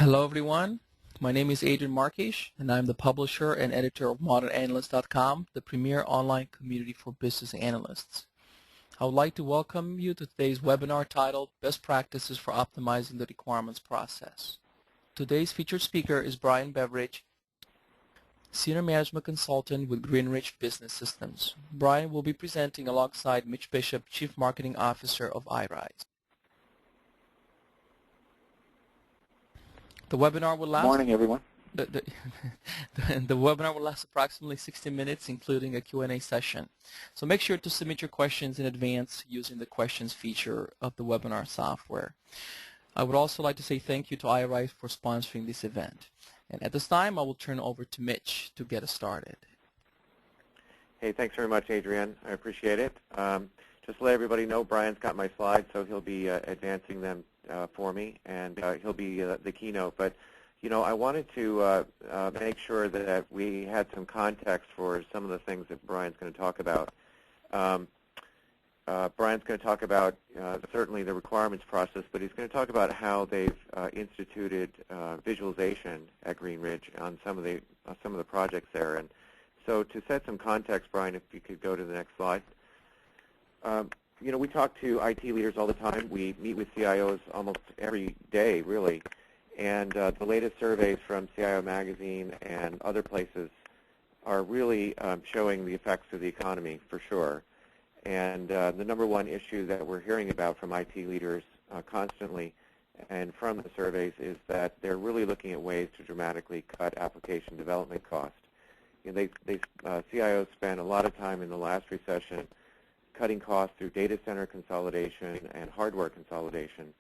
Hello everyone, my name is Adrian Markish and I'm the publisher and editor of ModernAnalyst.com, the premier online community for business analysts. I would like to welcome you to today's webinar titled Best Practices for Optimizing the Requirements Process. Today's featured speaker is Brian Beveridge, Senior Management Consultant with Greenridge Business Systems. Brian will be presenting alongside Mitch Bishop, Chief Marketing Officer of iRise. The webinar will last. Morning, everyone. The webinar will last approximately 60 minutes, including a Q&A session. So make sure to submit your questions in advance using the questions feature of the webinar software. I would also like to say thank you to iRise for sponsoring this event. And at this time, I will turn over to Mitch to get us started. Hey, thanks very much, Adrian. I appreciate it. Just to let everybody know, Brian's got my slides, so he'll be advancing them for me, and he'll be the keynote. But, you know, I wanted to make sure that we had some context for some of the things that Brian's going to talk about. Brian's going to talk about certainly the requirements process, but he's going to talk about how they've instituted visualization at Greenridge on some of the projects there. And so to set some context, Brian, if you could go to the next slide. You know, we talk to IT leaders all the time. We meet with CIOs almost every day, really. And the latest surveys from CIO Magazine and other places are really showing the effects of the economy, for sure. And the number one issue that we're hearing about from IT leaders constantly and from the surveys is that they're really looking at ways to dramatically cut application development cost. You know, CIOs spent a lot of time in the last recession cutting costs through data center consolidation and hardware consolidation,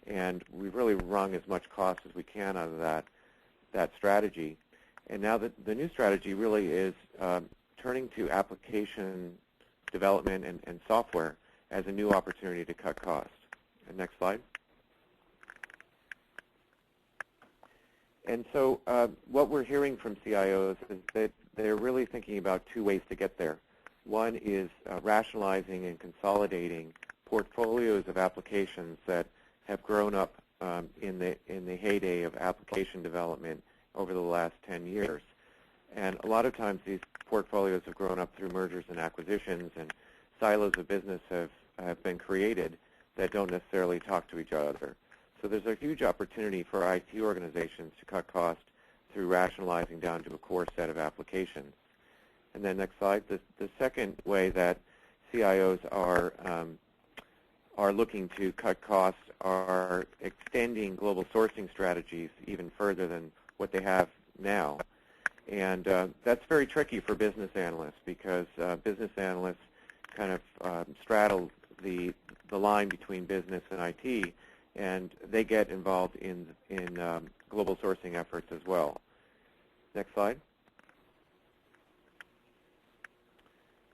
and we've really wrung as much cost as we can out of that strategy. And now the new strategy really is turning to application development and software as a new opportunity to cut costs. And next slide. And so what we're hearing from CIOs is that they're really thinking about two ways to get there. One is rationalizing and consolidating portfolios of applications that have grown up in the heyday of application development over the last 10 years. And a lot of times these portfolios have grown up through mergers and acquisitions, and silos of business have been created that don't necessarily talk to each other. So there's a huge opportunity for IT organizations to cut costs through rationalizing down to a core set of applications. And then next slide. The second way that CIOs are looking to cut costs are extending global sourcing strategies even further than what they have now. And that's very tricky for business analysts because business analysts kind of straddle the line between business and IT, and they get involved in global sourcing efforts as well. Next slide.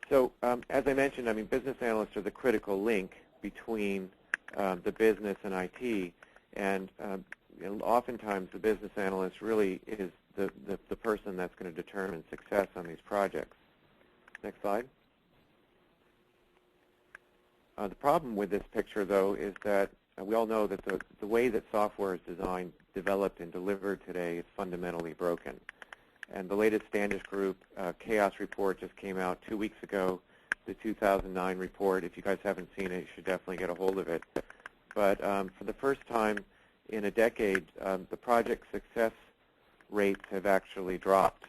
So as I mentioned, I mean, business analysts are the critical link between the business and IT, and oftentimes the business analyst really is the person that's going to determine success on these projects. Next slide. The problem with this picture, though, is that we all know that the way that software is designed, developed, and delivered today is fundamentally broken. And the latest Standish Group Chaos Report just came out 2 weeks ago, the 2009 report. If you guys haven't seen it, you should definitely get a hold of it. But for the first time in a decade, the project success rates have actually dropped.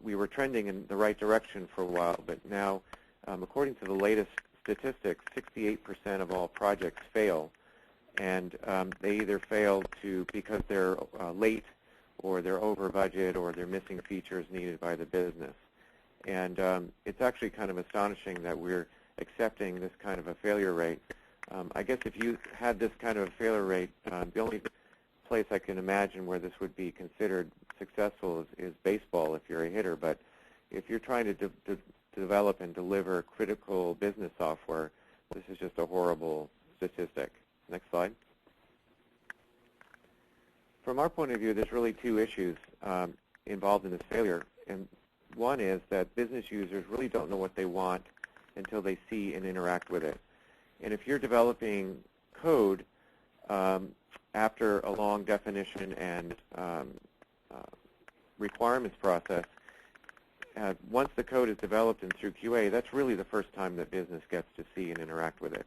We were trending in the right direction for a while, but now, according to the latest statistics, 68% of all projects fail, and they either fail because they're late, or they're over budget, or they're missing features needed by the business. And it's actually kind of astonishing that we're accepting this kind of a failure rate. I guess if you had this kind of a failure rate, the only place I can imagine where this would be considered successful is baseball if you're a hitter. But if you're trying to develop and deliver critical business software, this is just a horrible statistic. Next slide. From our point of view, there's really two issues involved in this failure. And one is that business users really don't know what they want until they see and interact with it. And if you're developing code, after a long definition and requirements process, once the code is developed and through QA, that's really the first time that business gets to see and interact with it.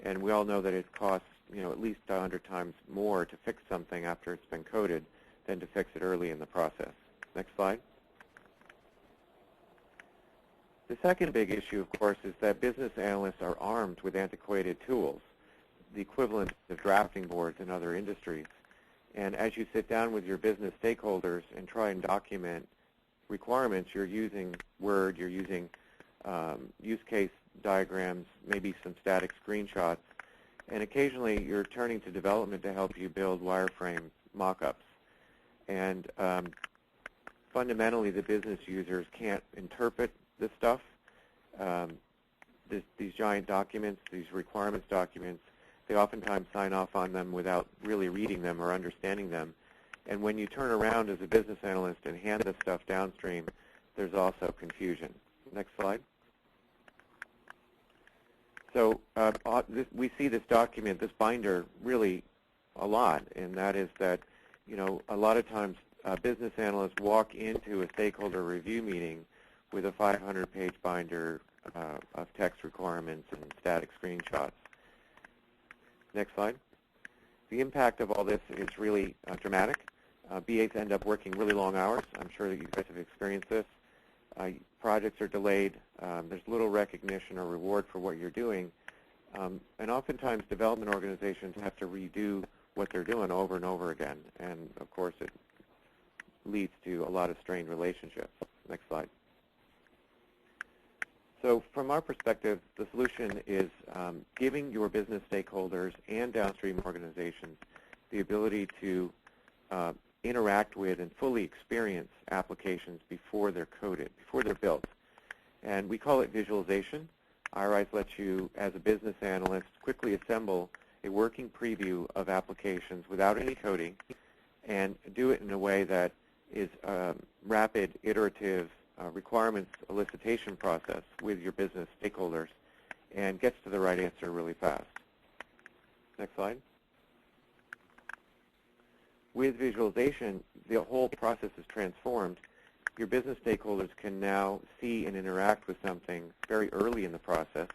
And we all know that it costs, at least 100 times more to fix something after it's been coded than to fix it early in the process. Next slide. The second big issue, of course, is that business analysts are armed with antiquated tools, the equivalent of drafting boards in other industries. And as you sit down with your business stakeholders and try and document requirements, you're using Word, you're using use case diagrams, maybe some static screenshots, and occasionally you're turning to development to help you build wireframe mock-ups. And fundamentally, the business users can't interpret this stuff, these giant documents, these requirements documents. They oftentimes sign off on them without really reading them or understanding them. And when you turn around as a business analyst and hand this stuff downstream, there's also confusion. Next slide. So we see this document, this binder, really a lot, and that is that, a lot of times business analysts walk into a stakeholder review meeting with a 500-page binder of text requirements and static screenshots. Next slide. The impact of all this is really dramatic. BAs end up working really long hours. I'm sure that you guys have experienced this. Projects are delayed. There's little recognition or reward for what you're doing. And oftentimes development organizations have to redo what they're doing over and over again. And of course it leads to a lot of strained relationships. Next slide. So from our perspective, the solution is giving your business stakeholders and downstream organizations the ability to interact with and fully experience applications before they're coded, before they're built. And we call it visualization. iRise lets you, as a business analyst, quickly assemble a working preview of applications without any coding and do it in a way that is a rapid, iterative requirements elicitation process with your business stakeholders and gets to the right answer really fast. Next slide. With visualization, the whole process is transformed. Your business stakeholders can now see and interact with something very early in the process.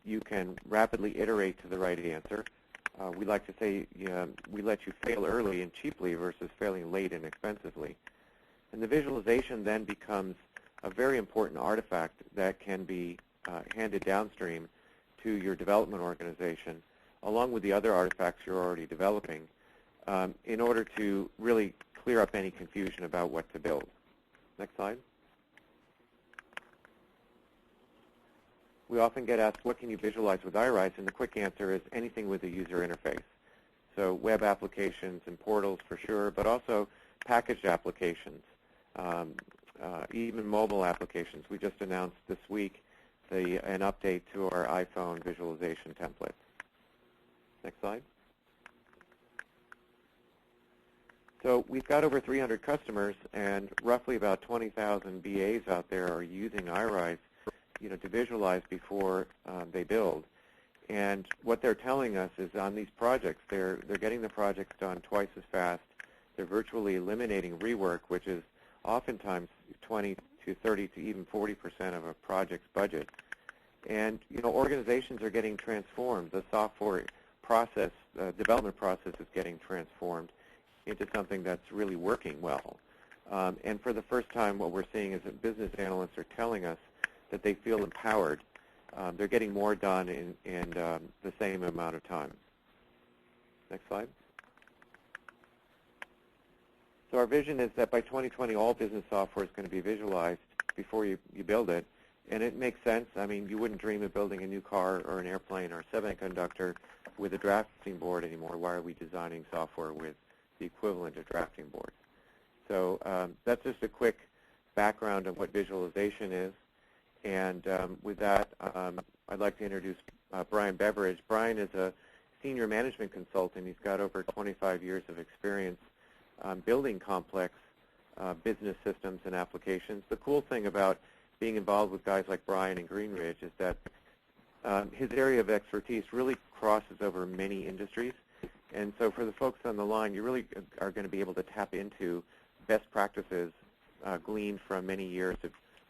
You can rapidly iterate to the right answer. We like to say we let you fail early and cheaply versus failing late and expensively. And the visualization then becomes a very important artifact that can be handed downstream to your development organization, along with the other artifacts you're already developing, in order to really clear up any confusion about what to build. Next slide. We often get asked, what can you visualize with iRise? And the quick answer is anything with a user interface. So web applications and portals for sure, but also packaged applications, even mobile applications. We just announced this week an update to our iPhone visualization template. Next slide. So we've got over 300 customers, and roughly about 20,000 BAs out there are using iRise, to visualize before they build. And what they're telling us is on these projects, they're getting the projects done twice as fast. They're virtually eliminating rework, which is oftentimes 20 to 30 to even 40% of a project's budget. And organizations are getting transformed. The software process, development process is getting transformed into something that's really working well. And for the first time, what we're seeing is that business analysts are telling us that they feel empowered. They're getting more done in the same amount of time. Next slide. So our vision is that by 2020, all business software is going to be visualized before you build it. And it makes sense. I mean, you wouldn't dream of building a new car or an airplane or a semiconductor with a drafting board anymore. Why are we designing software with the equivalent of drafting boards? So that's just a quick background of what visualization is. And with that, I'd like to introduce Brian Beveridge. Brian is a senior management consultant. He's got over 25 years of experience building complex business systems and applications. The cool thing about being involved with guys like Brian and Greenridge is that his area of expertise really crosses over many industries. And so for the folks on the line, you really are going to be able to tap into best practices gleaned from many years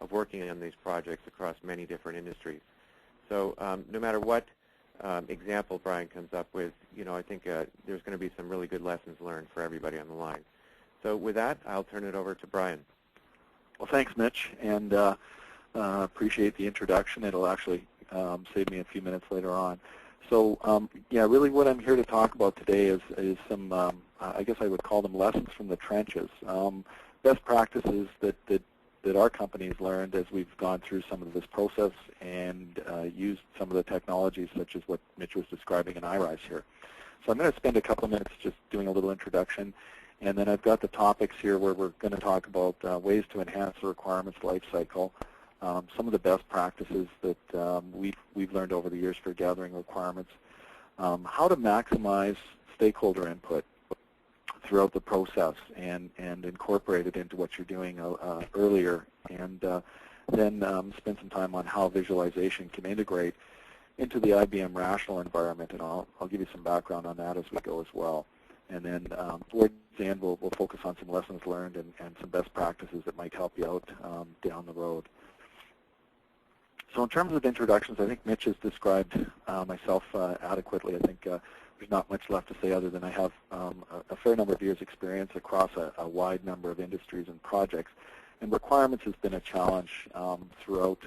of working on these projects across many different industries. So no matter what example Brian comes up with, I think there's going to be some really good lessons learned for everybody on the line. So with that, I'll turn it over to Brian. Well, thanks, Mitch, and appreciate the introduction. It'll actually save me a few minutes later on. So, yeah, really what I'm here to talk about today is some, I guess I would call them lessons from the trenches, best practices that our company's learned as we've gone through some of this process and used some of the technologies such as what Mitch was describing in iRise here. So I'm going to spend a couple of minutes just doing a little introduction, and then I've got the topics here where we're going to talk about ways to enhance the requirements lifecycle, some of the best practices that we've learned over the years for gathering requirements, how to maximize stakeholder input throughout the process and incorporate it into what you're doing earlier, and then spend some time on how visualization can integrate into the IBM rational environment, and I'll give you some background on that as we go as well. And then towards the end, we'll focus on some lessons learned and some best practices that might help you out down the road. So in terms of introductions, I think Mitch has described myself adequately. I think there's not much left to say other than I have a fair number of years' experience across a wide number of industries and projects, and requirements has been a challenge throughout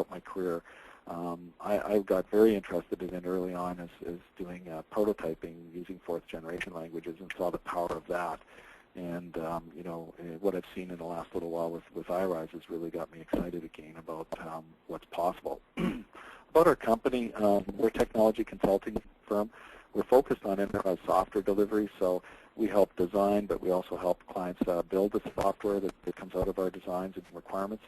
my career. I got very interested in it early on as doing prototyping using fourth-generation languages and saw the power of that. And what I've seen in the last little while with iRise has really got me excited again about what's possible. About our company, we're a technology consulting firm. We're focused on enterprise software delivery, so we help design, but we also help clients build the software that comes out of our designs and requirements.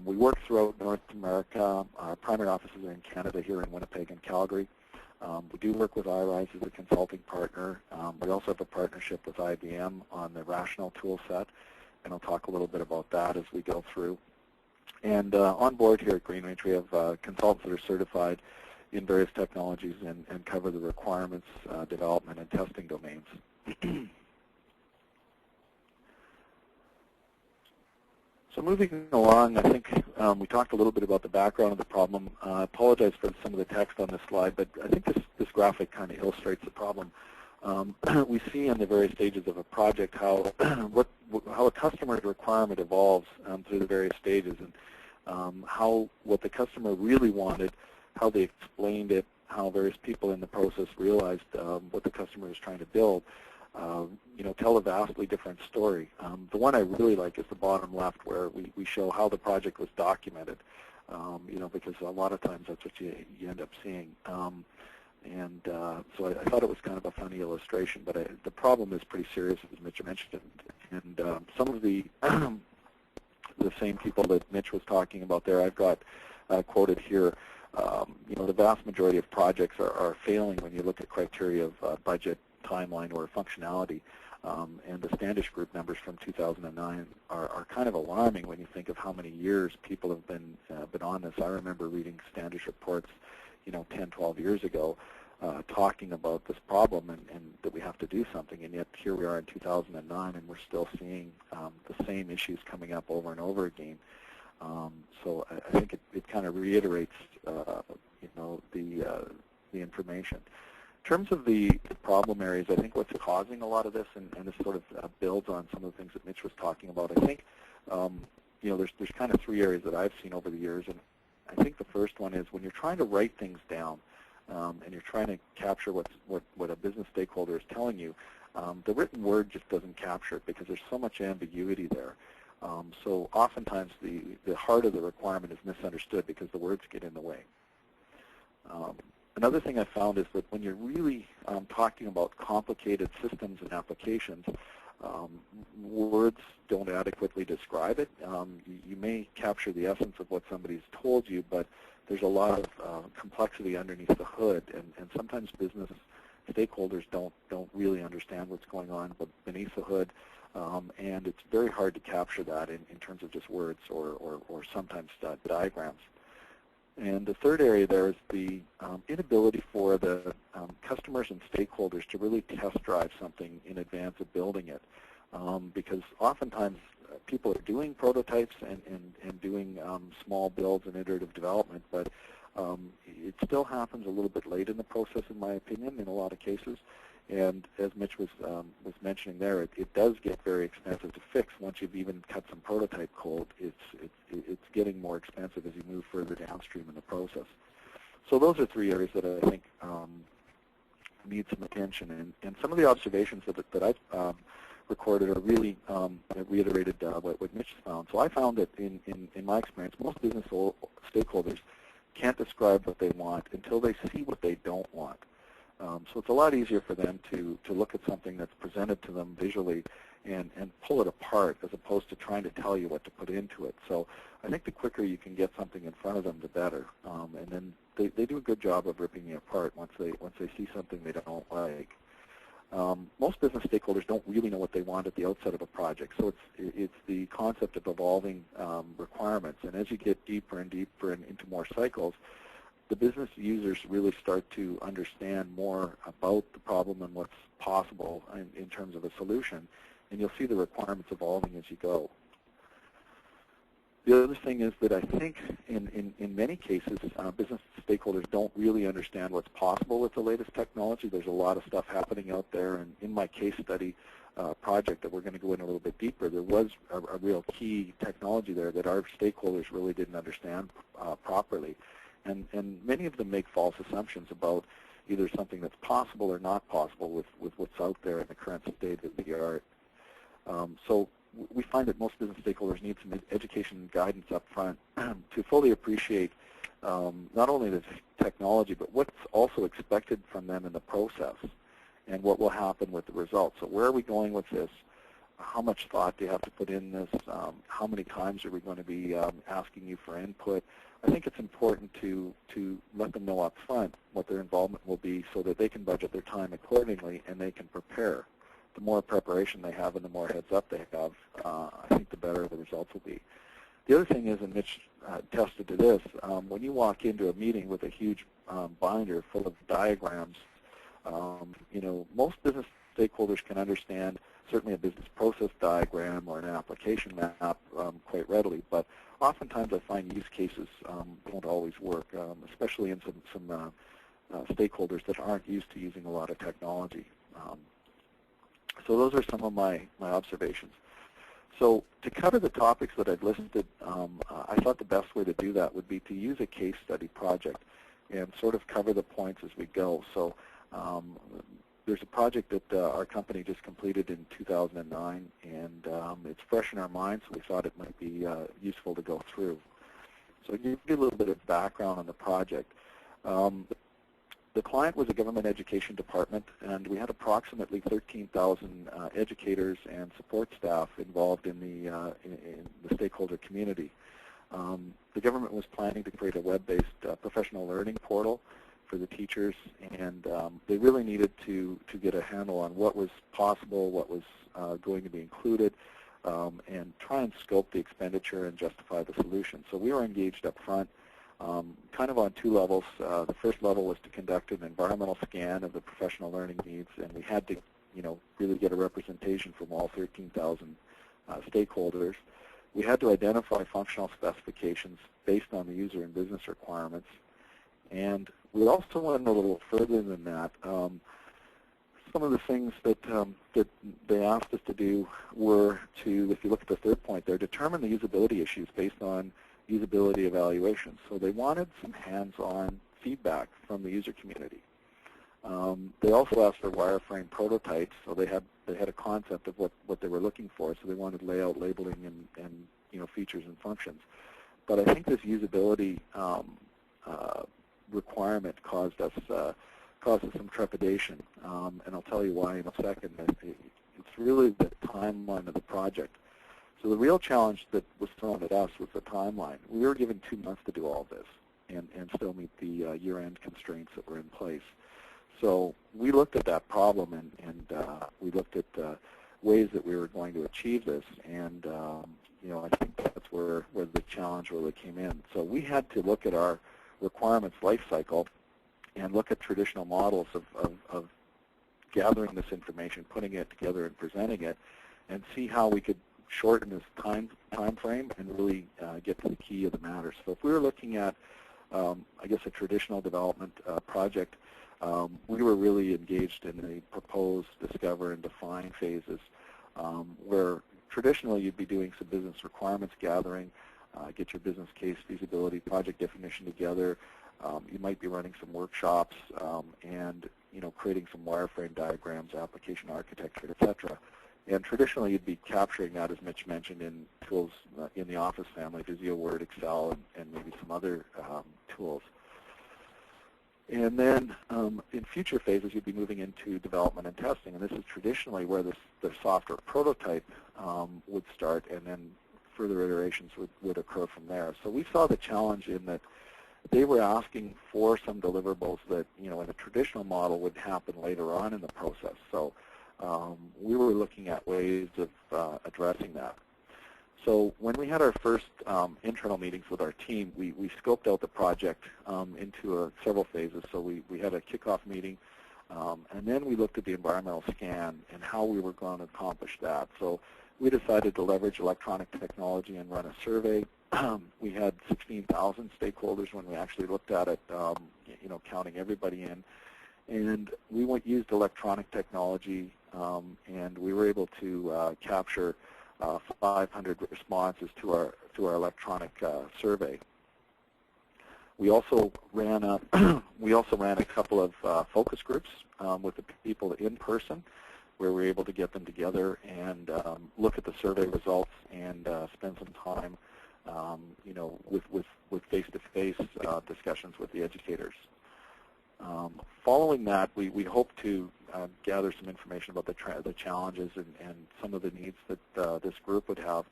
We work throughout North America. Our primary offices are in Canada, here in Winnipeg and Calgary. We do work with iRise as a consulting partner. We also have a partnership with IBM on the rational tool set, and I'll talk a little bit about that as we go through. And on board here at Greenridge, we have consultants that are certified in various technologies and cover the requirements, development, and testing domains. So moving along, I think we talked a little bit about the background of the problem. I apologize for some of the text on this slide, but I think this graphic kind of illustrates the problem. We see in the various stages of a project how a customer's requirement evolves through the various stages, and how what the customer really wanted, how they explained it, how various people in the process realized what the customer was trying to build. Tell a vastly different story. The one I really like is the bottom left, where we show how the project was documented, because a lot of times that's what you end up seeing. So I thought it was kind of a funny illustration, but the problem is pretty serious, as Mitch mentioned. And some of the same people that Mitch was talking about there, I've got quoted here. The vast majority of projects are failing when you look at criteria of budget, timeline, or functionality. And the Standish Group numbers from 2009 are kind of alarming when you think of how many years people have been on this. I remember reading Standish reports, 10, 12 years ago, talking about this problem and that we have to do something. And yet here we are in 2009, and we're still seeing the same issues coming up over and over again. So I think it kind of reiterates, the information. In terms of the problem areas, I think what's causing a lot of this, and this sort of builds on some of the things that Mitch was talking about, I think, there's kind of three areas that I've seen over the years, and I think the first one is when you're trying to write things down and you're trying to capture what a business stakeholder is telling you, the written word just doesn't capture it because there's so much ambiguity there. So oftentimes the heart of the requirement is misunderstood because the words get in the way. Another thing I found is that when you're really talking about complicated systems and applications, words don't adequately describe it. You may capture the essence of what somebody's told you, but there's a lot of complexity underneath the hood, and sometimes business stakeholders don't really understand what's going on beneath the hood, and it's very hard to capture that in terms of just words or sometimes diagrams. And the third area there is the inability for the customers and stakeholders to really test drive something in advance of building it. Because oftentimes people are doing prototypes and doing small builds and iterative development, but it still happens a little bit late in the process, in my opinion, in a lot of cases. And as Mitch was mentioning there, it does get very expensive to fix once you've even cut some prototype code. It's getting more expensive as you move further downstream in the process. So those are three areas that I think need some attention. And some of the observations that I've recorded are really reiterated what Mitch found. So I found that in my experience, most business stakeholders can't describe what they want until they see what they don't want. So it's a lot easier for them to look at something that's presented to them visually and pull it apart as opposed to trying to tell you what to put into it. So I think the quicker you can get something in front of them, the better. And then they do a good job of ripping it apart once they see something they don't like. Most business stakeholders don't really know what they want at the outset of a project. So it's the concept of evolving requirements. And as you get deeper and deeper into more cycles, the business users really start to understand more about the problem and what's possible in terms of a solution, and you'll see the requirements evolving as you go. The other thing is that I think in many cases, business stakeholders don't really understand what's possible with the latest technology. There's a lot of stuff happening out there, and in my case study project that we're going to go in a little bit deeper, there was a real key technology there that our stakeholders really didn't understand properly. And many of them make false assumptions about either something that's possible or not possible with what's out there in the current state of the art. So we find that most business stakeholders need some education and guidance up front to fully appreciate not only the technology, but what's also expected from them in the process and what will happen with the results. So where are we going with this? How much thought do you have to put in this? How many times are we going to be asking you for input? I think it's important to let them know up front what their involvement will be so that they can budget their time accordingly and they can prepare. The more preparation they have and the more heads up they have, I think the better the results will be. The other thing is, and Mitch attested to this, when you walk into a meeting with a huge binder full of diagrams, most business stakeholders can understand certainly a business process diagram or an application map quite readily, but oftentimes I find use cases don't always work, especially in some stakeholders that aren't used to using a lot of technology. So those are some of my observations. So to cover the topics that I've listed, I thought the best way to do that would be to use a case study project and sort of cover the points as we go. So there's a project that our company just completed in 2009, and it's fresh in our minds, so we thought it might be useful to go through. So to give you a little bit of background on the project. The client was a government education department, and we had approximately 13,000 educators and support staff involved in the stakeholder community. The government was planning to create a web-based professional learning portal for the teachers, and they really needed to get a handle on what was possible, what was going to be included, and try and scope the expenditure and justify the solution. So we were engaged up front kind of on two levels. The first level was to conduct an environmental scan of the professional learning needs, and we had to really get a representation from all 13,000 stakeholders. We had to identify functional specifications based on the user and business requirements. And we also went a little further than that. Some of the things that they asked us to do were to, if you look at the third point there, determine the usability issues based on usability evaluations. So they wanted some hands-on feedback from the user community. They also asked for wireframe prototypes, so they had a concept of what they were looking for. So they wanted layout, labeling, and features and functions. But I think this usability requirement caused us some trepidation, and I'll tell you why in a second. It's really the timeline of the project. So the real challenge that was thrown at us was the timeline. We were given 2 months to do all this and still meet the year-end constraints that were in place. So we looked at that problem and we looked at ways that we were going to achieve this, and I think that's where the challenge really came in. So we had to look at our requirements lifecycle and look at traditional models of gathering this information, putting it together and presenting it, and see how we could shorten this time frame and really get to the key of the matter. So if we were looking at, I guess, a traditional development project, we were really engaged in the propose, discover, and define phases, where traditionally you'd be doing some business requirements gathering, get your business case, feasibility, project definition together. You might be running some workshops and creating some wireframe diagrams, application architecture, etc. And traditionally you'd be capturing that, as Mitch mentioned, in tools in the Office family, Visio, Word, Excel, and maybe some other tools. And then in future phases, you'd be moving into development and testing, and this is traditionally where the software prototype would start, and then further iterations would occur from there. So we saw the challenge in that they were asking for some deliverables that, in a traditional model would happen later on in the process. So we were looking at ways of addressing that. So when we had our first internal meetings with our team, we scoped out the project into several phases. So we had a kickoff meeting, and then we looked at the environmental scan and how we were going to accomplish that. So we decided to leverage electronic technology and run a survey. We had 16,000 stakeholders when we actually looked at it, counting everybody in. And we used electronic technology, and we were able to capture 500 responses to our electronic survey. We also ran a couple of focus groups with the people in person, where we were able to get them together and look at the survey results and spend some time, with face-to-face discussions with the educators. Following that, we hope to gather some information about the challenges and some of the needs that this group would have.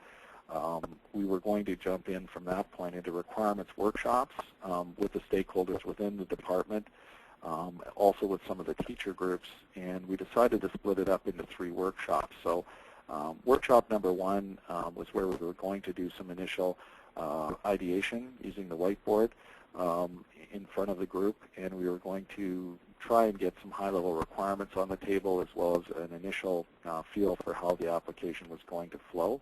We were going to jump in from that point into requirements workshops with the stakeholders within the department, also with some of the teacher groups, and we decided to split it up into 3 workshops. So workshop number 1 was where we were going to do some initial ideation using the whiteboard in front of the group, and we were going to try and get some high-level requirements on the table, as well as an initial feel for how the application was going to flow.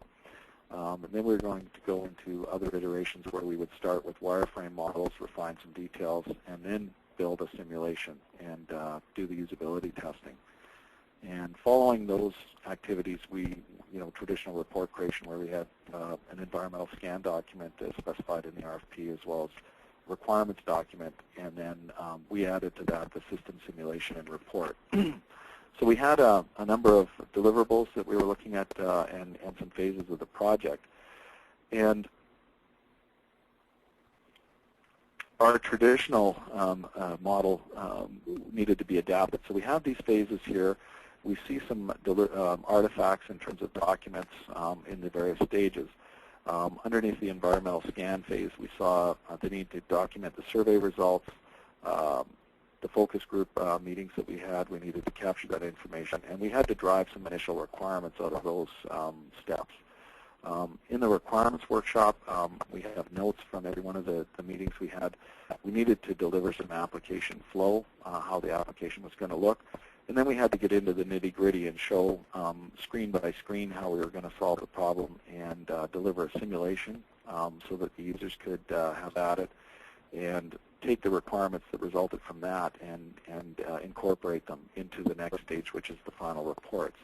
And then we were going to go into other iterations where we would start with wireframe models, refine some details, and then build a simulation and do the usability testing. And following those activities, we, traditional report creation where we had an environmental scan document specified in the RFP, as well as requirements document, and then we added to that the system simulation and report. So we had a number of deliverables that we were looking at and some phases of the project. And our traditional model needed to be adapted. So we have these phases here. We see some artifacts in terms of documents in the various stages. Underneath the environmental scan phase, we saw the need to document the survey results, the focus group meetings that we had. We needed to capture that information, and we had to drive some initial requirements out of those steps. In the requirements workshop, we have notes from every one of the meetings we had. We needed to deliver some application flow, how the application was going to look. And then we had to get into the nitty-gritty and show screen by screen how we were going to solve the problem and deliver a simulation so that the users could have at it and take the requirements that resulted from that and incorporate them into the next stage, which is the final reports.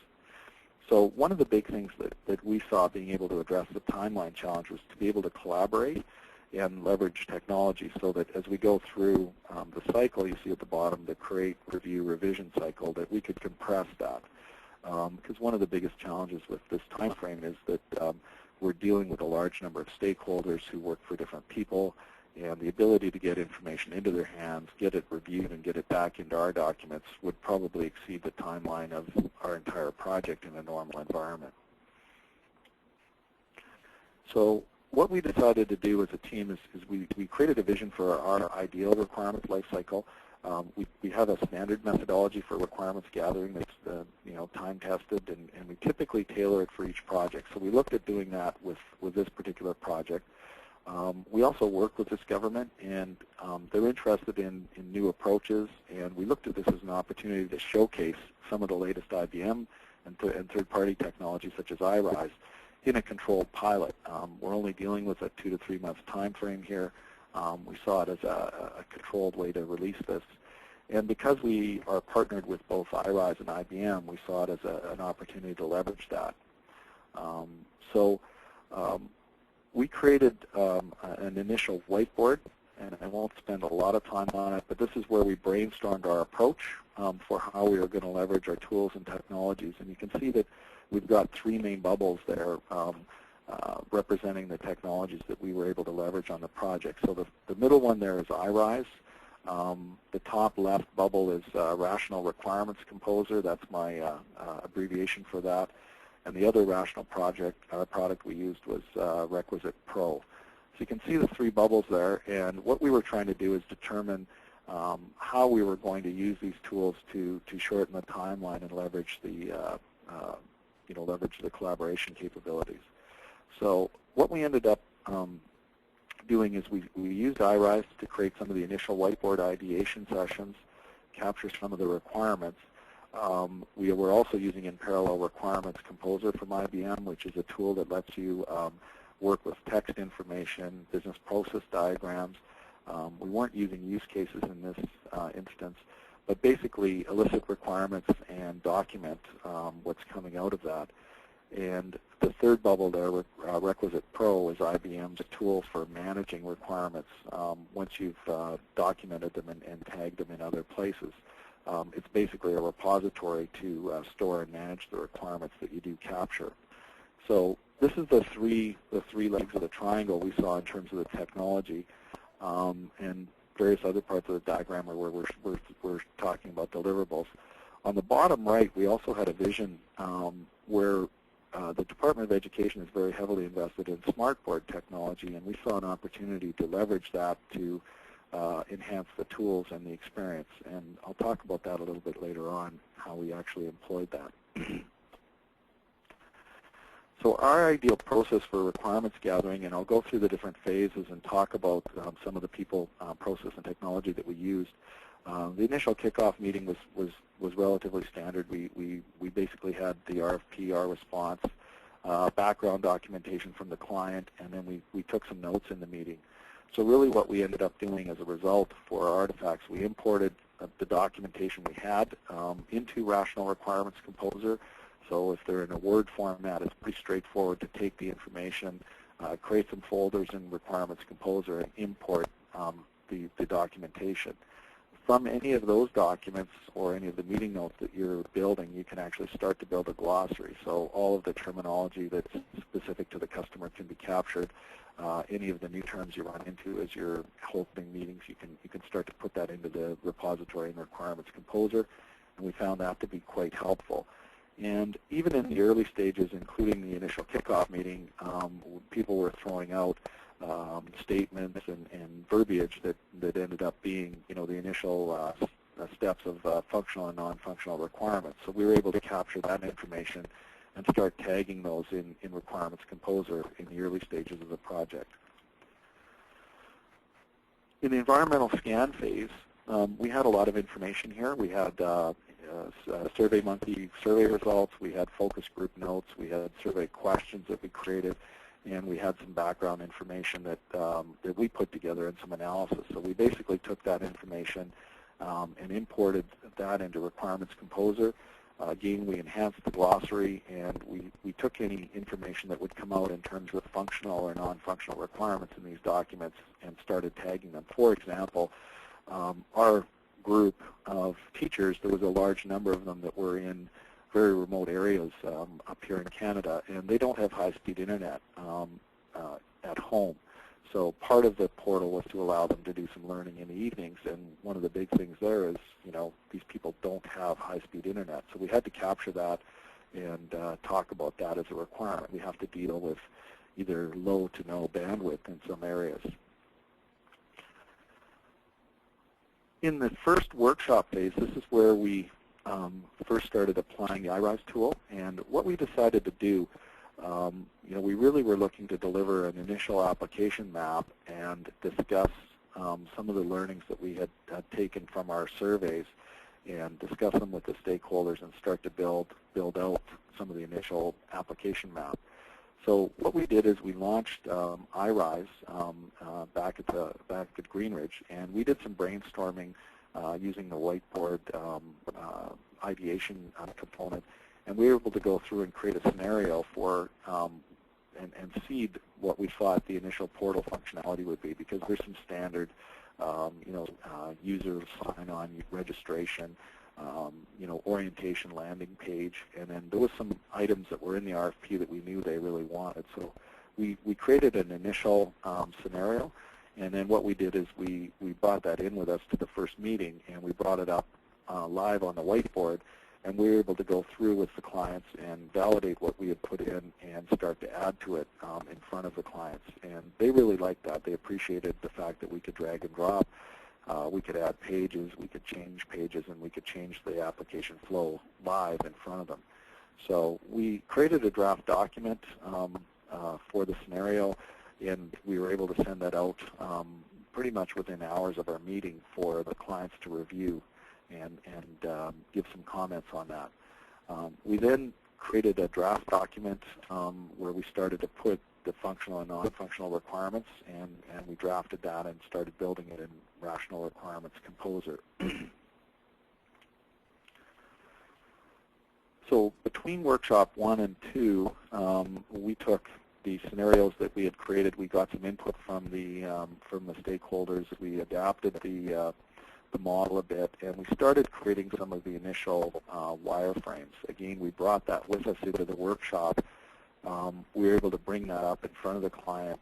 So one of the big things that we saw being able to address the timeline challenge was to be able to collaborate and leverage technology so that as we go through the cycle, you see at the bottom, the create, review, revision cycle, that we could compress that. Because one of the biggest challenges with this time frame is that we're dealing with a large number of stakeholders who work for different people, and the ability to get information into their hands, get it reviewed, and get it back into our documents would probably exceed the timeline of our entire project in a normal environment. So what we decided to do as a team is we created a vision for our ideal requirements lifecycle. We have a standard methodology for requirements gathering that's time-tested, and we typically tailor it for each project. So we looked at doing that with this particular project. We also work with this government, and they're interested in new approaches, and we looked at this as an opportunity to showcase some of the latest IBM and third-party technologies such as iRise in a controlled pilot. We're only dealing with a 2 to 3 month time frame here. We saw it as a controlled way to release this. And because we are partnered with both iRise and IBM, we saw it as an opportunity to leverage that. We created an initial whiteboard, and I won't spend a lot of time on it, but this is where we brainstormed our approach for how we are going to leverage our tools and technologies. And you can see that we've got 3 main bubbles there representing the technologies that we were able to leverage on the project. So the middle one there is iRise. The top left bubble is Rational Requirements Composer. That's my abbreviation for that. And the other rational product we used was Requisite Pro. So you can see the 3 bubbles there, and what we were trying to do is determine how we were going to use these tools to shorten the timeline and leverage the collaboration capabilities. So what we ended up doing is we used iRise to create some of the initial whiteboard ideation sessions, capture some of the requirements. We were also using in parallel Requirements Composer from IBM, which is a tool that lets you work with text information, business process diagrams. We weren't using use cases in this instance, but basically elicit requirements and document what's coming out of that. And the third bubble there, Requisite Pro, is IBM's tool for managing requirements once you've documented them and tagged them in other places. It's basically a repository to store and manage the requirements that you do capture. So this is the three legs of the triangle we saw in terms of the technology, and various other parts of the diagram where we're talking about deliverables. On the bottom right, we also had a vision where the Department of Education is very heavily invested in Smartboard technology, and we saw an opportunity to leverage that to enhance the tools and the experience. And I'll talk about that a little bit later on, how we actually employed that. So our ideal process for requirements gathering, and I'll go through the different phases and talk about some of the people, process, and technology that we used. The initial kickoff meeting was relatively standard. We basically had the RFP, our response, background documentation from the client, and then we took some notes in the meeting. So really what we ended up doing as a result for our artifacts, we imported the documentation we had into Rational Requirements Composer. So if they're in a Word format, it's pretty straightforward to take the information, create some folders in Requirements Composer, and import the documentation. From any of those documents or any of the meeting notes that you're building, you can actually start to build a glossary. So all of the terminology that's specific to the customer can be captured. Any of the new terms you run into as you're hosting meetings, you can start to put that into the repository in Requirements Composer, and we found that to be quite helpful. And even in the early stages, including the initial kickoff meeting, people were throwing out statements and verbiage that ended up being, the initial steps of functional and non-functional requirements. So we were able to capture that information and start tagging those in Requirements Composer in the early stages of the project. In the environmental scan phase, we had a lot of information here. We had SurveyMonkey survey results, we had focus group notes, we had survey questions that we created, and we had some background information that we put together and some analysis. So we basically took that information and imported that into Requirements Composer. Again, we enhanced the glossary, and we took any information that would come out in terms of functional or non-functional requirements in these documents and started tagging them. For example, our group of teachers, there was a large number of them that were in very remote areas up here in Canada, and they don't have high-speed internet at home. So part of the portal was to allow them to do some learning in the evenings, and one of the big things there is, these people don't have high-speed internet. So we had to capture that and talk about that as a requirement. We have to deal with either low to no bandwidth in some areas. In the first workshop phase, this is where we first started applying the iRise tool, and what we decided to do, we really were looking to deliver an initial application map and discuss some of the learnings that we had taken from our surveys and discuss them with the stakeholders and start to build out some of the initial application map. So what we did is we launched iRise back at Greenridge, and we did some brainstorming using the whiteboard ideation component, and we were able to go through and create a scenario for and seed what we thought the initial portal functionality would be, because there's some standard user sign-on, registration, orientation landing page, and then there was some items that were in the RFP that we knew they really wanted. So we created an initial scenario, and then what we did is we brought that in with us to the first meeting, and we brought it up live on the whiteboard, and we were able to go through with the clients and validate what we had put in and start to add to it in front of the clients. And they really liked that. They appreciated the fact that we could drag and drop. We could add pages, we could change pages, and we could change the application flow live in front of them. So we created a draft document for the scenario, and we were able to send that out pretty much within hours of our meeting for the clients to review and give some comments on that. We then created a draft document where we started to put the functional and non-functional requirements, and we drafted that and started building it in Rational Requirements Composer. So between Workshop 1 and 2, we took the scenarios that we had created. We got some input from the stakeholders. We adapted the model a bit, and we started creating some of the initial wireframes. Again, we brought that with us into the workshop. We were able to bring that up in front of the client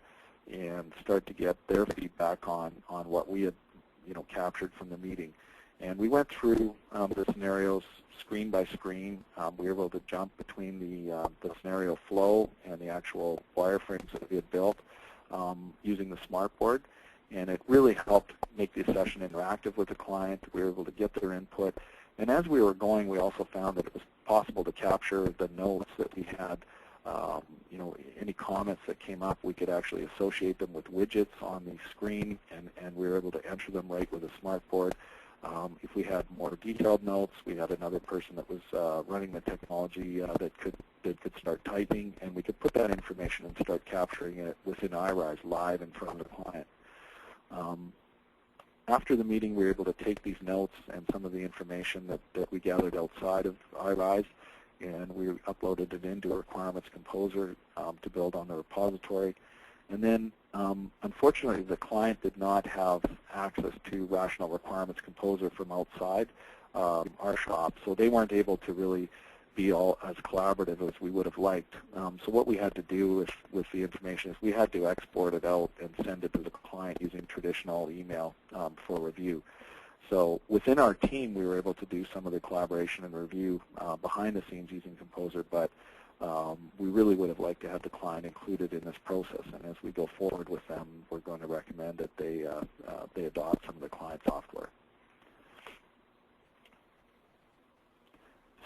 and start to get their feedback on what we had captured from the meeting. And we went through the scenarios screen by screen. We were able to jump between the scenario flow and the actual wireframes that we had built using the Smartboard. And it really helped make the session interactive with the client. We were able to get their input. And as we were going, we also found that it was possible to capture the notes that we had. Any comments that came up, we could actually associate them with widgets on the screen, and we were able to enter them right with a Smartboard. If we had more detailed notes, we had another person that was running the technology that could start typing, and we could put that information and start capturing it within iRise live in front of the client. After the meeting, we were able to take these notes and some of the information that we gathered outside of iRise, and we uploaded it into a Requirements Composer to build on the repository. And then, unfortunately, the client did not have access to Rational Requirements Composer from outside our shop, so they weren't able to really be all as collaborative as we would have liked. So what we had to do with the information is we had to export it out and send it to the client using traditional email for review. So within our team, we were able to do some of the collaboration and review behind the scenes using Composer, but we really would have liked to have the client included in this process. And as we go forward with them, we're going to recommend that they adopt some of the client software.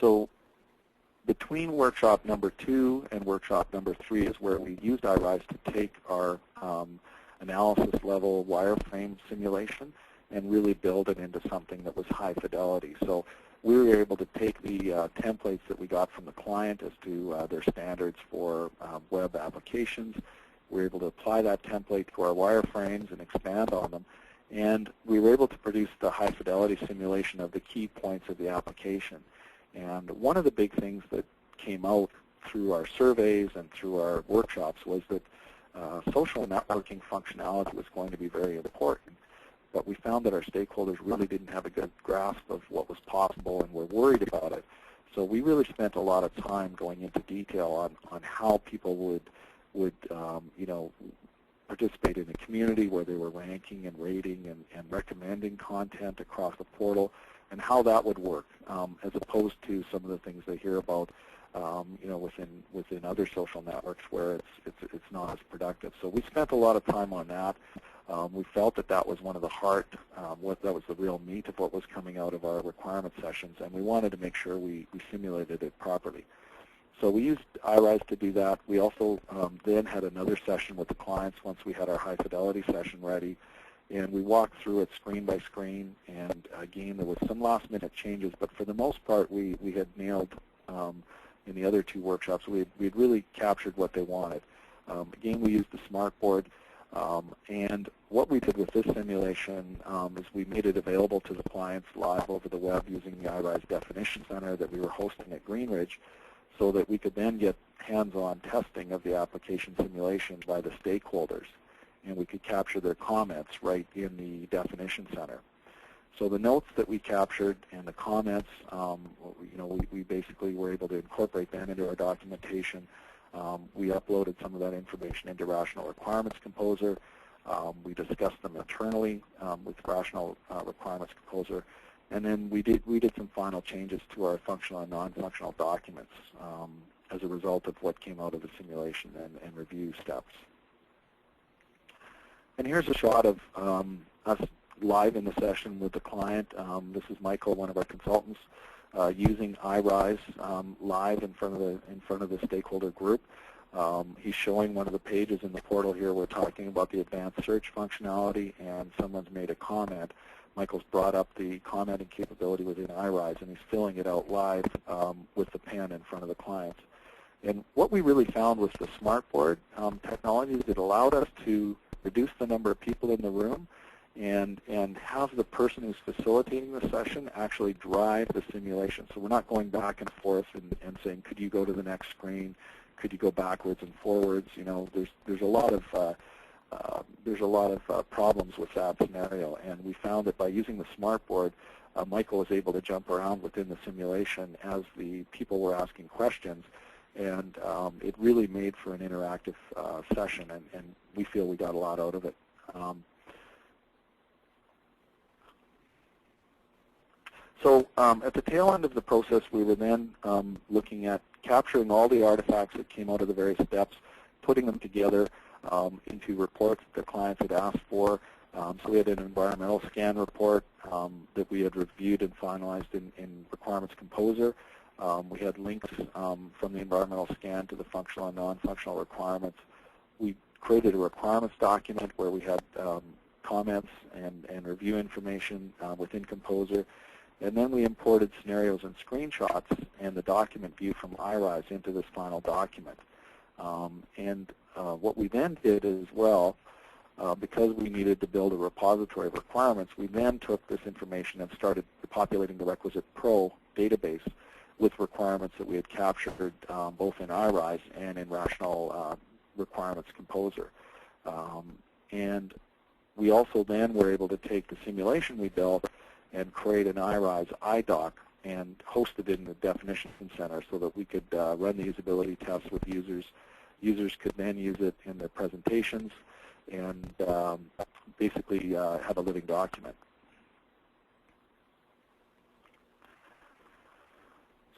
So between workshop number 2 and workshop number 3 is where we used iRise to take our analysis level wireframe simulation and really build it into something that was high fidelity. So we were able to take the templates that we got from the client as to their standards for web applications. We were able to apply that template to our wireframes and expand on them. And we were able to produce the high fidelity simulation of the key points of the application. And one of the big things that came out through our surveys and through our workshops was that social networking functionality was going to be very important. But we found that our stakeholders really didn't have a good grasp of what was possible and were worried about it. So we really spent a lot of time going into detail on how people would participate in the community, where they were ranking and rating and recommending content across the portal, and how that would work, as opposed to some of the things they hear about, within other social networks where it's not as productive. So we spent a lot of time on that. We felt that was one of the heart, that was the real meat of what was coming out of our requirement sessions, and we wanted to make sure we simulated it properly. So we used iRise to do that. We also then had another session with the clients once we had our high fidelity session ready, and we walked through it screen by screen, and again, there was some last minute changes, but for the most part, we had nailed in the other two workshops. We had really captured what they wanted. Again, we used the Smartboard, and what we did with this simulation is we made it available to the clients live over the web using the iRise Definition Center that we were hosting at Greenridge, so that we could then get hands-on testing of the application simulation by the stakeholders, and we could capture their comments right in the Definition Center. So the notes that we captured and the comments, we basically were able to incorporate them into our documentation. We uploaded some of that information into Rational Requirements Composer. We discussed them internally with Rational Requirements Composer, and then we did some final changes to our functional and non-functional documents as a result of what came out of the simulation and review steps. And here's a shot of us live in the session with the client. This is Michael, one of our consultants, using iRise live in front of the stakeholder group. He's showing one of the pages in the portal here. We're talking about the advanced search functionality, and someone's made a comment. Michael's brought up the commenting capability within iRise, and he's filling it out live with the pen in front of the client. And what we really found was the Smartboard technology that allowed us to reduce the number of people in the room and have the person who's facilitating the session actually drive the simulation. So we're not going back and forth and saying, could you go to the next screen? Could you go backwards and forwards? There's a lot of problems with that scenario, and we found that by using the Smartboard, Michael was able to jump around within the simulation as the people were asking questions, and it really made for an interactive session, and we feel we got a lot out of it. So at the tail end of the process, we were then looking at capturing all the artifacts that came out of the various steps, putting them together into reports that the clients had asked for. So we had an environmental scan report that we had reviewed and finalized in Requirements Composer. We had links from the environmental scan to the functional and non-functional requirements. We created a requirements document where we had comments and review information within Composer. And then we imported scenarios and screenshots and the document view from iRise into this final document. What we then did as well, because we needed to build a repository of requirements, we then took this information and started populating the requisite Pro database with requirements that we had captured both in iRise and in Rational Requirements Composer. And we also then were able to take the simulation we built and create an iRise iDoc and host it in the Definition Center so that we could run the usability tests with users. Users could then use it in their presentations and basically have a living document.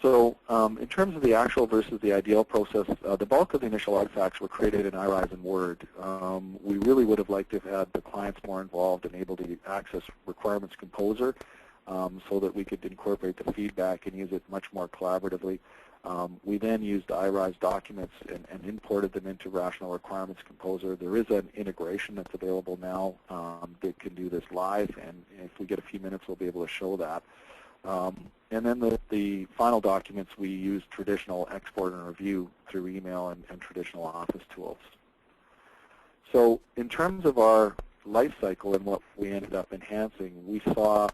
So in terms of the actual versus the ideal process, the bulk of the initial artifacts were created in iRise and Word. We really would have liked to have had the clients more involved and able to access Requirements Composer so that we could incorporate the feedback and use it much more collaboratively. We then used iRise documents and imported them into Rational Requirements Composer. There is an integration that's available now that can do this live, and if we get a few minutes, we'll be able to show that. And then the final documents, we use traditional export and review through email and traditional Office tools. So in terms of our life cycle and what we ended up enhancing, we saw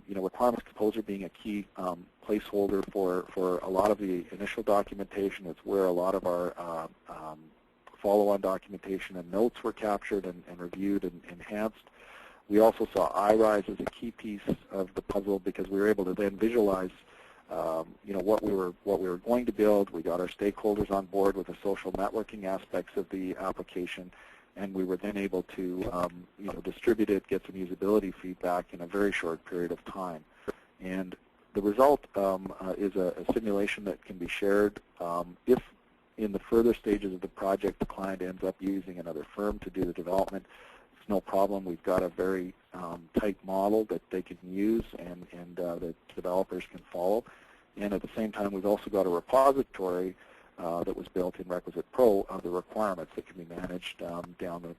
Requirements Composer being a key placeholder for a lot of the initial documentation. It's where a lot of our follow-on documentation and notes were captured and reviewed and enhanced. We also saw iRise as a key piece of the puzzle because we were able to then visualize, what we were going to build. We got our stakeholders on board with the social networking aspects of the application, and we were then able to, distribute it, get some usability feedback in a very short period of time. And the result is a simulation that can be shared. If in the further stages of the project the client ends up using another firm to do the development, no problem. We've got a very tight model that they can use and the developers can follow. And at the same time, we've also got a repository that was built in Requisite Pro of the requirements that can be managed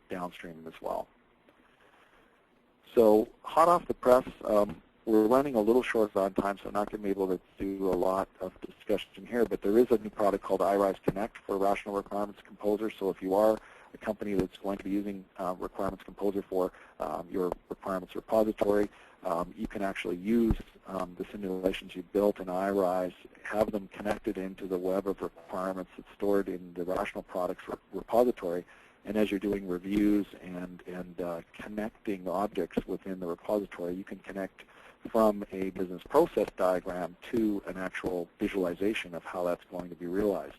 downstream as well. So hot off the press, we're running a little short on time, so I'm not going to be able to do a lot of discussion here, but there is a new product called iRise Connect for Rational Requirements Composer. So if you are a company that's going to be using Requirements Composer for your requirements repository, you can actually use the simulations you've built in iRise, have them connected into the web of requirements that's stored in the Rational Products repository, and as you're doing reviews and connecting objects within the repository, you can connect from a business process diagram to an actual visualization of how that's going to be realized.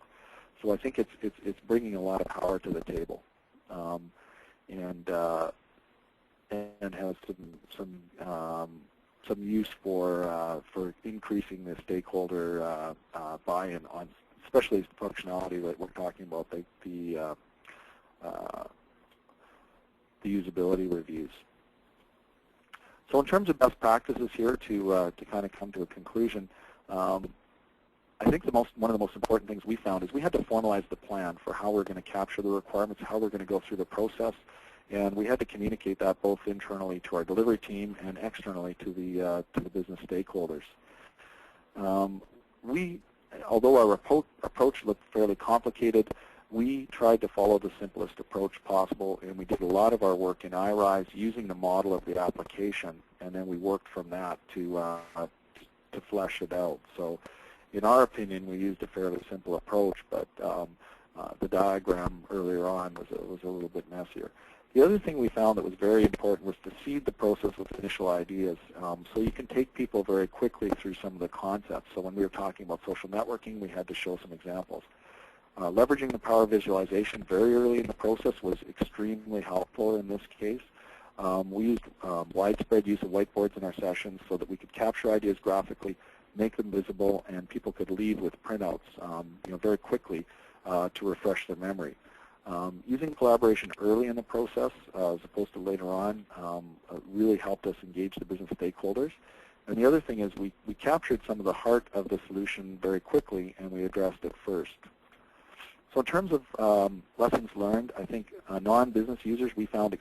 So I think it's bringing a lot of power to the table, and has some use for increasing the stakeholder buy-in on, especially the functionality that we're talking about, the usability reviews. So in terms of best practices here, to kind of come to a conclusion, I think one of the most important things we found is we had to formalize the plan for how we're going to capture the requirements, how we're going to go through the process, and we had to communicate that both internally to our delivery team and externally to the business stakeholders. Although our approach looked fairly complicated, we tried to follow the simplest approach possible, and we did a lot of our work in iRise using the model of the application, and then we worked from that to flesh it out. So in our opinion, we used a fairly simple approach, but the diagram earlier on was a little bit messier. The other thing we found that was very important was to seed the process with initial ideas. So you can take people very quickly through some of the concepts. So when we were talking about social networking, we had to show some examples. Leveraging the power of visualization very early in the process was extremely helpful in this case. We used widespread use of whiteboards in our sessions so that we could capture ideas graphically, make them visible, and people could leave with printouts very quickly to refresh their memory. Using collaboration early in the process as opposed to later on really helped us engage the business stakeholders. And the other thing is we captured some of the heart of the solution very quickly, and we addressed it first. So in terms of lessons learned, I think non-business users we found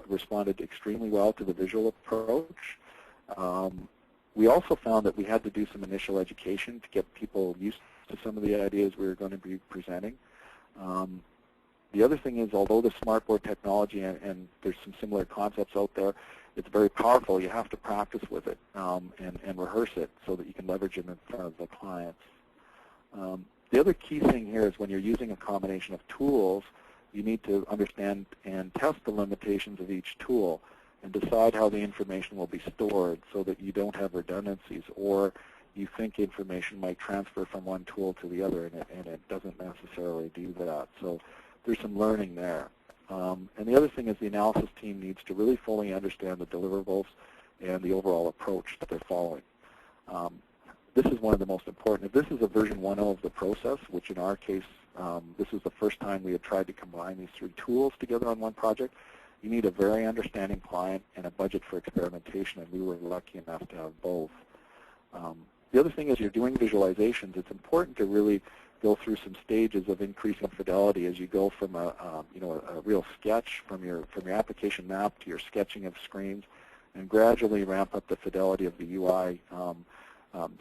responded extremely well to the visual approach. We also found that we had to do some initial education to get people used to some of the ideas we were going to be presenting. The other thing is, although the Smartboard technology and there's some similar concepts out there, it's very powerful. You have to practice with it and rehearse it so that you can leverage it in front of the clients. The other key thing here is when you're using a combination of tools, you need to understand and test the limitations of each tool and decide how the information will be stored so that you don't have redundancies or you think information might transfer from one tool to the other, and it doesn't necessarily do that. So there's some learning there. And the other thing is the analysis team needs to really fully understand the deliverables and the overall approach that they're following. This is one of the most important. If this is a version 1.0 of the process, which in our case, this was the first time we had tried to combine these three tools together on one project, you need a very understanding client and a budget for experimentation, and we were lucky enough to have both. The other thing is you're doing visualizations. It's important to really go through some stages of increasing fidelity as you go from a real sketch from your application map to your sketching of screens, and gradually ramp up the fidelity of the UI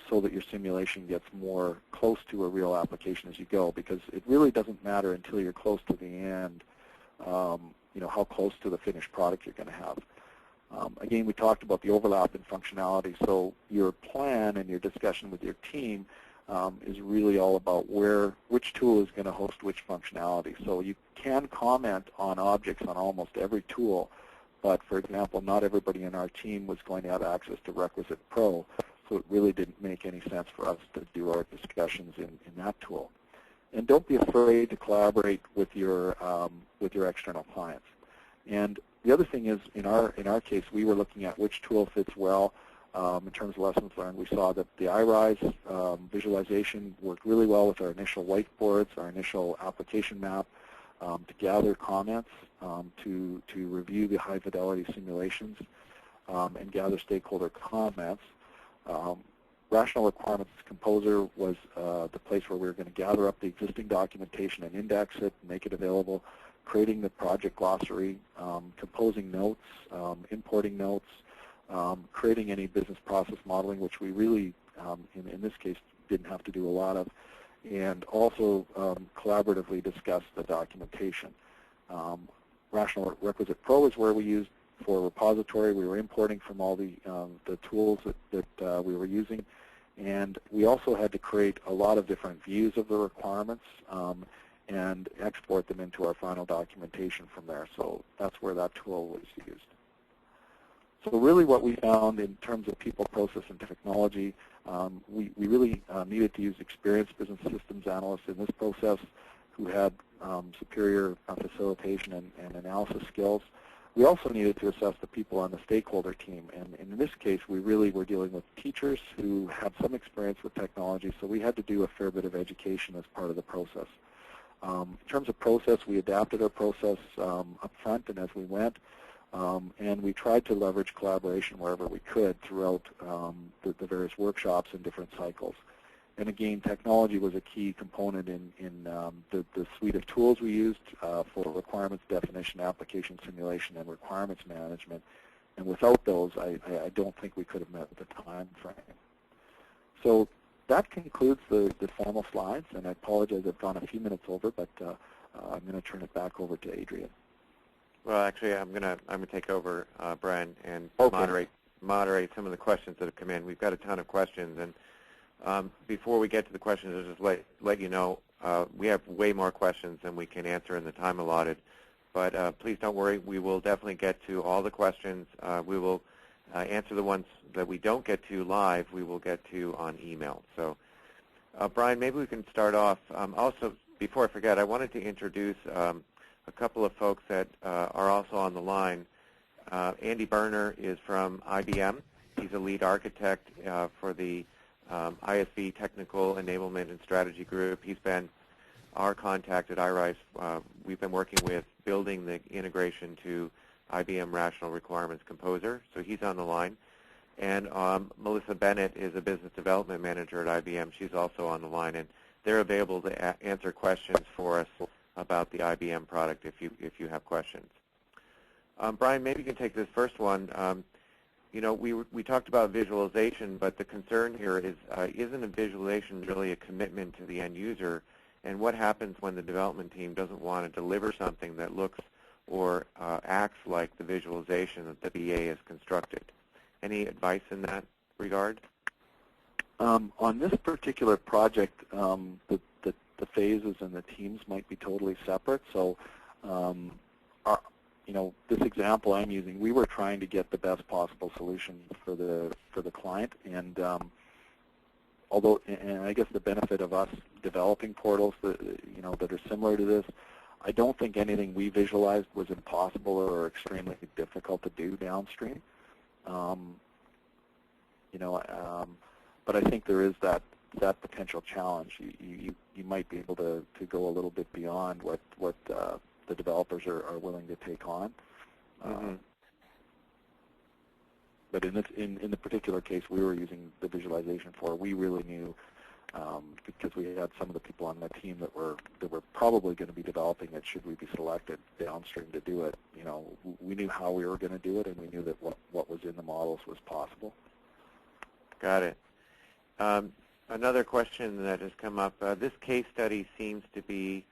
so that your simulation gets more close to a real application as you go, because it really doesn't matter until you're close to the end, how close to the finished product you're going to have. Again, we talked about the overlap in functionality, so your plan and your discussion with your team is really all about which tool is going to host which functionality. So you can comment on objects on almost every tool, but for example, not everybody in our team was going to have access to Requisite Pro, so it really didn't make any sense for us to do our discussions in that tool. And don't be afraid to collaborate with your external clients. And the other thing is, in our case, we were looking at which tool fits well in terms of lessons learned. We saw that the iRise visualization worked really well with our initial whiteboards, our initial application map, to gather comments, to review the high-fidelity simulations, and gather stakeholder comments. Rational Requirements Composer was the place where we were going to gather up the existing documentation and index it, make it available, creating the project glossary, composing notes, importing notes, creating any business process modeling, which we really, in this case, didn't have to do a lot of, and also collaboratively discuss the documentation. Rational Requisite Pro is where we used for repository. We were importing from all the tools that we were using, and we also had to create a lot of different views of the requirements and export them into our final documentation from there. So that's where that tool was used. So really what we found in terms of people, process, and technology, we really needed to use experienced business systems analysts in this process who had superior facilitation and analysis skills. We also needed to assess the people on the stakeholder team, and in this case we really were dealing with teachers who had some experience with technology, so we had to do a fair bit of education as part of the process. In terms of process, we adapted our process up front and as we went, and we tried to leverage collaboration wherever we could throughout the various workshops and different cycles. And again, technology was a key component in the suite of tools we used for requirements definition, application simulation, and requirements management. And without those, I don't think we could have met the time frame. So that concludes the formal slides, and I apologize I've gone a few minutes over, but I'm going to turn it back over to Adrian. Well, actually, I'm gonna take over, Brian, and Okay. moderate some of the questions that have come in. We've got a ton of questions, and before we get to the questions, I'll just let you know we have way more questions than we can answer in the time allotted. But please don't worry, we will definitely get to all the questions. We will answer the ones that we don't get to live. We will get to on email. So, Brian, maybe we can start off. Also, before I forget, I wanted to introduce a couple of folks that are also on the line. Andy Berner is from IBM. He's a lead architect for the ISV Technical Enablement and Strategy Group. He's been our contact at iRise. We've been working with building the integration to IBM Rational Requirements Composer, so he's on the line. And Melissa Bennett is a business development manager at IBM. She's also on the line, and they're available to answer questions for us about the IBM product if you have questions. Brian, maybe you can take this first one. You know, we talked about visualization, but the concern here is isn't a visualization really a commitment to the end user? And what happens when the development team doesn't want to deliver something that looks or acts like the visualization that the BA has constructed? Any advice in that regard? On this particular project, the phases and the teams might be totally separate. So, you know, this example I'm using, we were trying to get the best possible solution for the client, and although, and I guess the benefit of us developing portals that that are similar to this, I don't think anything we visualized was impossible or extremely difficult to do downstream. But I think there is that potential challenge. You might be able to go a little bit beyond what the developers are willing to take on. But in the particular case we were using the visualization for, we really knew because we had some of the people on the team that were probably going to be developing it should we be selected downstream to do it. You know, we knew how we were going to do it, and we knew that what was in the models was possible. Got it. Another question that has come up, this case study seems to be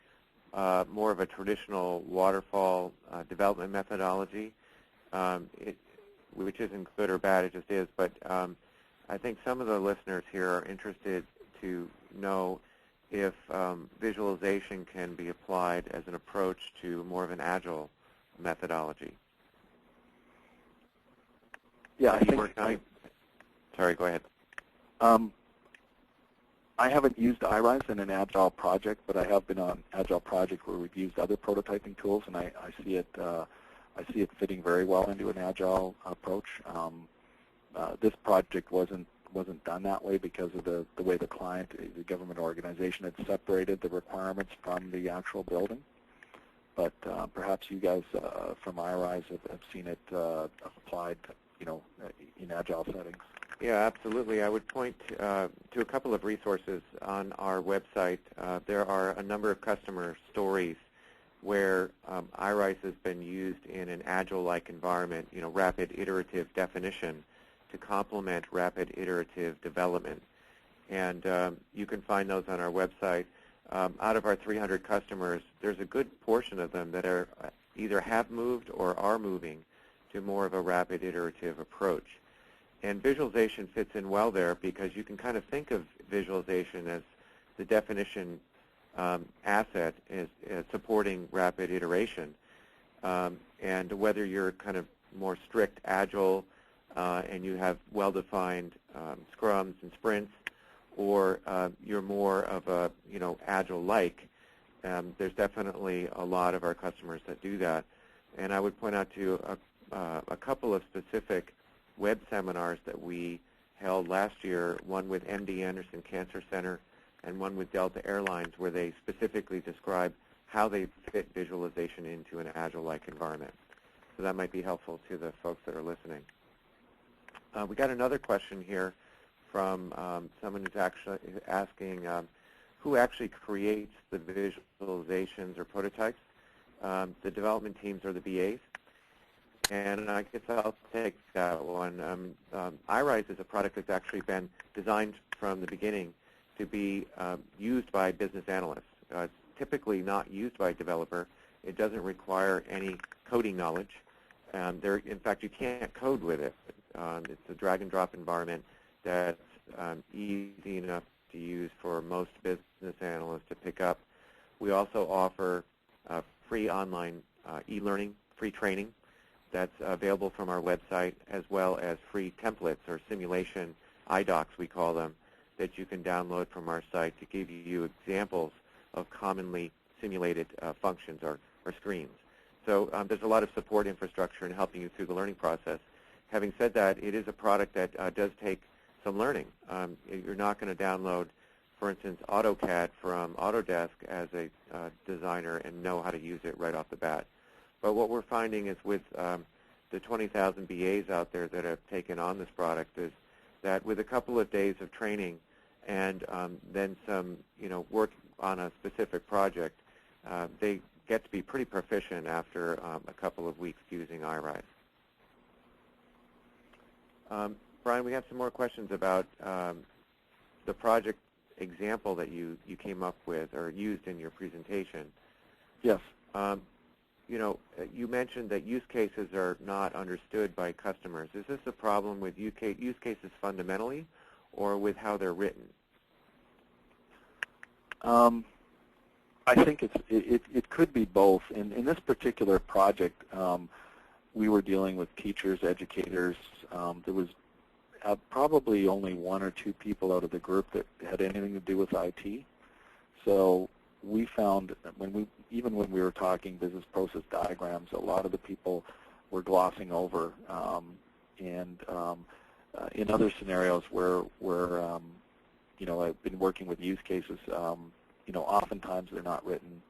more of a traditional waterfall development methodology, which isn't good or bad, it just is. But I think some of the listeners here are interested to know if visualization can be applied as an approach to more of an agile methodology. Yeah, I think sorry, go ahead. I haven't used iRise in an Agile project, but I have been on Agile project where we've used other prototyping tools, and I see it fitting very well into an Agile approach. This project wasn't done that way because of the way the client, the government organization, had separated the requirements from the actual building. But perhaps you guys from iRise have seen it applied, in Agile settings. Yeah, absolutely. I would point to a couple of resources on our website. There are a number of customer stories where iRise has been used in an agile-like environment, rapid iterative definition to complement rapid iterative development. And you can find those on our website. Out of our 300 customers, there's a good portion of them that are either have moved or are moving to more of a rapid iterative approach. And visualization fits in well there because you can kind of think of visualization as the definition asset is supporting rapid iteration. And whether you're kind of more strict agile and you have well-defined scrums and sprints, or you're more of a agile-like, there's definitely a lot of our customers that do that. And I would point out to a couple of specific web seminars that we held last year, one with MD Anderson Cancer Center and one with Delta Airlines, where they specifically describe how they fit visualization into an agile-like environment. So that might be helpful to the folks that are listening. We got another question here from someone who's actually asking who actually creates the visualizations or prototypes. The development teams or the BAs. And I guess I'll take that one. iRise is a product that's actually been designed from the beginning to be used by business analysts. It's typically not used by a developer. It doesn't require any coding knowledge. In fact, you can't code with it. It's a drag-and-drop environment that's easy enough to use for most business analysts to pick up. We also offer free online e-learning, free training that's available from our website, as well as free templates or simulation iDocs, we call them, that you can download from our site to give you examples of commonly simulated functions or screens. So there's a lot of support infrastructure in helping you through the learning process. Having said that, it is a product that does take some learning. You're not going to download, for instance, AutoCAD from Autodesk as a designer and know how to use it right off the bat. But what we're finding is with the 20,000 BAs out there that have taken on this product is that with a couple of days of training and then some work on a specific project, they get to be pretty proficient after a couple of weeks using iRise. Brian, we have some more questions about the project example that you came up with or used in your presentation. Yes. You mentioned that use cases are not understood by customers. Is this a problem with use cases fundamentally or with how they're written? I think it could be both. In this particular project, we were dealing with teachers, educators. There was probably only one or two people out of the group that had anything to do with IT. So we found even when we were talking business process diagrams, a lot of the people were glossing over. In other scenarios where I've been working with use cases, oftentimes they're not written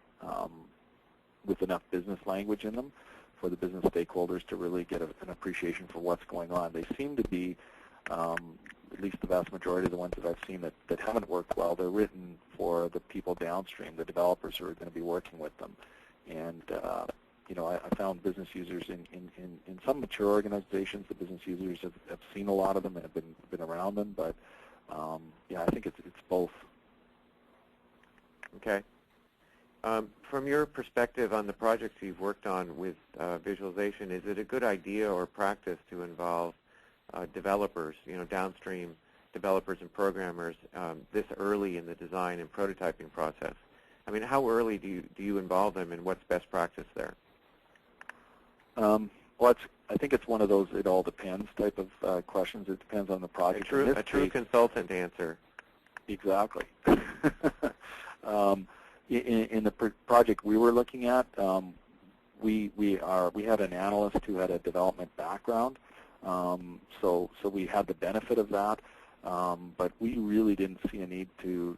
with enough business language in them for the business stakeholders to really get an appreciation for what's going on. They seem to be, at least the vast majority of the ones that I've seen that haven't worked well, they're written for the people downstream, the developers who are going to be working with them. And I found business users in some mature organizations, the business users have seen a lot of them and have been around them, but I think it's both. Okay. From your perspective on the projects you've worked on with visualization, is it a good idea or practice to involve developers, downstream developers and programmers this early in the design and prototyping process? I mean, how early do you involve them, and what's best practice there? Well, I think it's one of those it all depends type of questions. It depends on the project. A true consultant answer. Exactly. In the project we were looking at, we had an analyst who had a development background, so we had the benefit of that, but we really didn't see a need to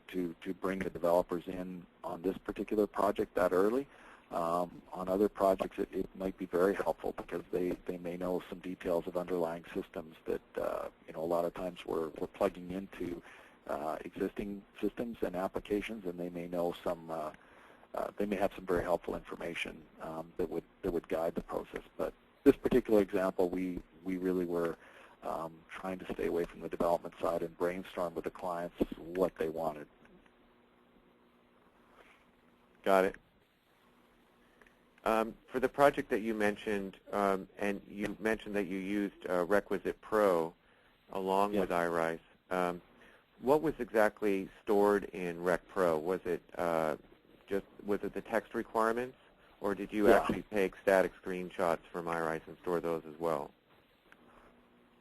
bring the developers in on this particular project that early. On other projects, it might be very helpful because they may know some details of underlying systems that a lot of times we're plugging into existing systems and applications, and they may know some, they may have some very helpful information that would guide the process. But this particular example, we really were trying to stay away from the development side and brainstorm with the clients what they wanted. Got it. For the project that you mentioned, and you mentioned that you used Requisite Pro along with iRise, what was exactly stored in Rec Pro? Was it the text requirements, or did you actually take static screenshots from iRise and store those as well?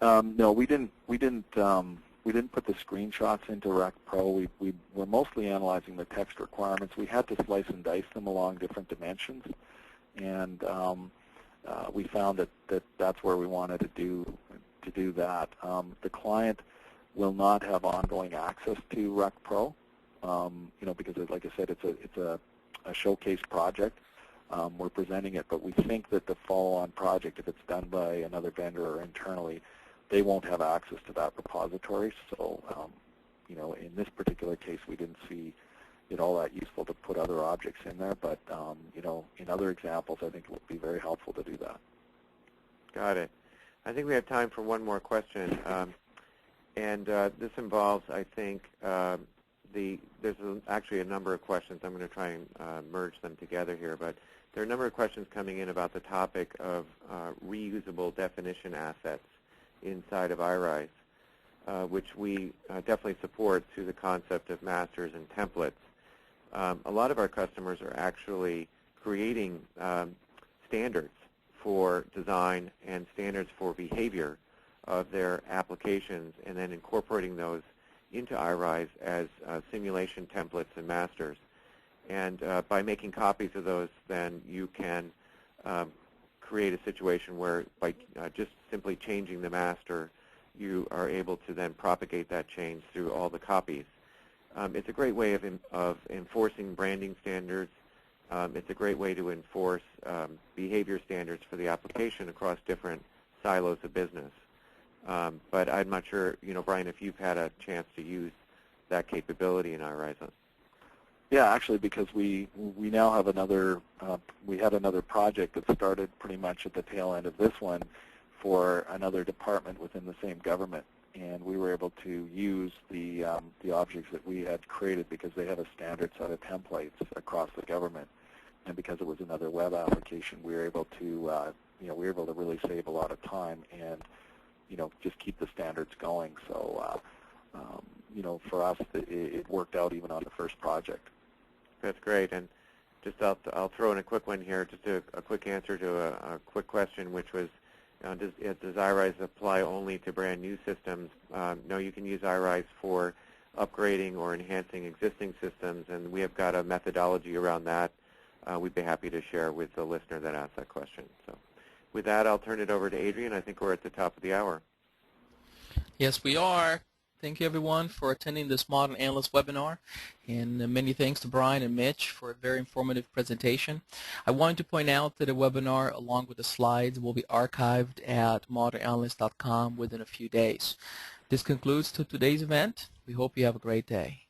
No, we didn't put the screenshots into Rec Pro. We were mostly analyzing the text requirements. We had to slice and dice them along different dimensions, and we found that's where we wanted to do that. The client will not have ongoing access to Rec Pro, because like I said, it's a showcase project. We're presenting it, but we think that the follow-on project, if it's done by another vendor or internally, they won't have access to that repository. So, in this particular case, we didn't see it all that useful to put other objects in there. But, in other examples, I think it would be very helpful to do that. Got it. I think we have time for one more question. This involves, I think, there's actually a number of questions. I'm going to try and merge them together here. But there are a number of questions coming in about the topic of reusable definition assets inside of iRise, which we definitely support through the concept of masters and templates. A lot of our customers are actually creating standards for design and standards for behavior of their applications and then incorporating those into iRise as simulation templates and masters. And by making copies of those, then you can create a situation where by just simply changing the master, you are able to then propagate that change through all the copies. It's a great way of enforcing branding standards. It's a great way to enforce behavior standards for the application across different silos of business. But I'm not sure, Brian, if you've had a chance to use that capability in iRise. Yeah, actually, because we now have another, we had another project that started pretty much at the tail end of this one for another department within the same government. And we were able to use the objects that we had created because they have a standard set of templates across the government. And because it was another web application, we were able to, really save a lot of time and, just keep the standards going. So, for us, it worked out even on the first project. That's great. And just I'll throw in a quick one here, just a quick answer to a quick question, which was, does iRise apply only to brand new systems? No, you can use iRise for upgrading or enhancing existing systems, and we have got a methodology around that. We'd be happy to share with the listener that asked that question. So with that, I'll turn it over to Adrian. I think we're at the top of the hour. Yes, we are. Thank you, everyone, for attending this Modern Analyst webinar, and many thanks to Brian and Mitch for a very informative presentation. I wanted to point out that the webinar, along with the slides, will be archived at ModernAnalyst.com within a few days. This concludes today's event. We hope you have a great day.